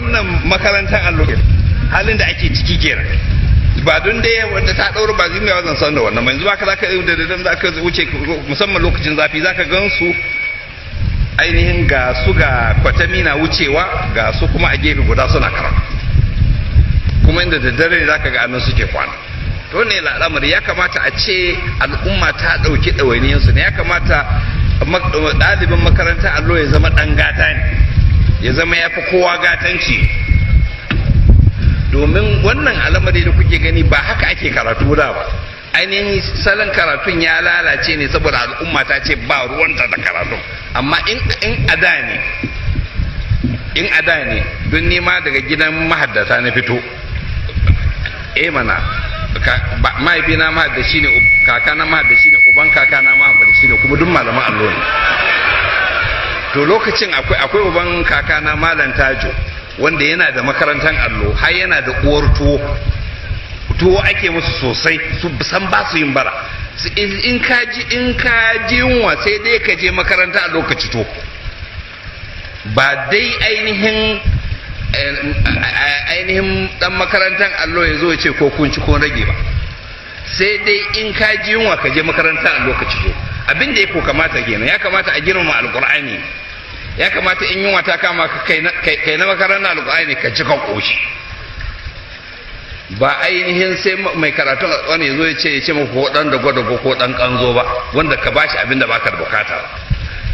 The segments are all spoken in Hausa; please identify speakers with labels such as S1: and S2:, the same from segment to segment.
S1: wannan makarantar allo halin da ake ciki kenan ba don dai wanda ta daura ba zai mai san da wannan yanzu baka zaka da dadan zaka wuce musamman lokacin zafi zaka gansu ainihin ga su ga kwatami na wucewa ga su kuma a gefe guda suna karatu kuma inda da dare zaka ga annan suke kwana to ne al'amari ya kamata a ce al'umma ta dauki dawainiyan su ne ya kamata ɗalibin makaranta allo ya zama dan gata ne ya zama ya fi kowa gatanci domin wannan al'amari da kuke gani ba haka ake karatu da ba ainihin salon karatun ya lalace ne saboda al'umma ta ce ba ruwanta da karatu amma in ada ne don nema daga gidan mahaddata na fito mana mahaifina mahaddashi ne kakana mahaddashi ne uban kakana mahaddashi ne kuma duk malaman allo ne to lokacin akwai uban kakana malam tajo wanda yana da makarantar allo har yana da uwar tuwo ake musu sosai su san ba su yin bara in ka ji yunwa sai dai ka je makaranta a lokaci to ba dai ainihin dan makarantar allo ya zo ya ce ko kun ci ko rage ba sai dai in ka ji yunwa ka je makaranta a lokaci to abin da ya ko kamata kenan ya kamata a girmama alqur'ani ya kamata in yunwa ta kama ka kai na makarantar alqur'ani ka ci ka koshi ba ainihin sai mai karatun wani ya zo ya ce maka ko dan da gwada ko dan kanzo ba wanda ka bashi abin da baka da bukata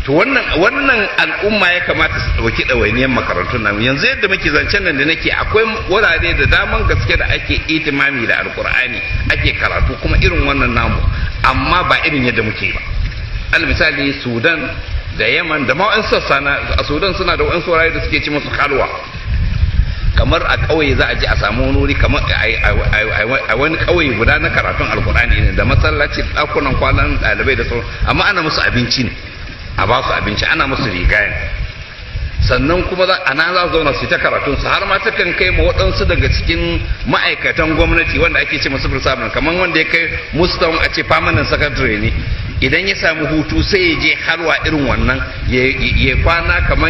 S1: to wannan al'umma ya kamata su dauki dawainiyar makarantun nan yanzu yadda muke zancen nan da nake akwai wurare da daman gaske da ake itimami da alqur'ani ake karatu kuma irin wannan namu amma ba irin yadda muke ba al misali Sudan da Yaman da ma sassa a Sudan suna da wa'ansu wurare da suke ci musu kalwa kamar a ƙauye za a je a samu wani wuri kamar a wani ƙauye guda na karatun alkur'ani ne da masallaci ɗakunan kwanan ɗalibai da sauran amma ana musu abinci ne a ba su abinci ana musu riga ne sannan kuma ana za su zauna su ta karatun su har ma ta kan kai ma waɗansu daga cikin ma'aikatan gwamnati wanda ake ce masu firsabin kamar wanda ya kai mustawan a ce permanent secretary ne idan ya samu hutu sai ya je harwa irin wannan ya kwana kamar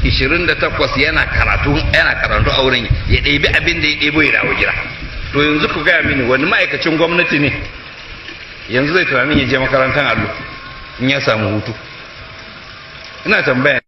S1: 28 yana karatu a wurin ya ɗebi abin da ya ɗebo ya dawo gida to yanzu ku gaya mini wani ma'aikacin gwamnati ne yanzu zai tunanin ya je makarantar allo in ya samu hutu ina tambaya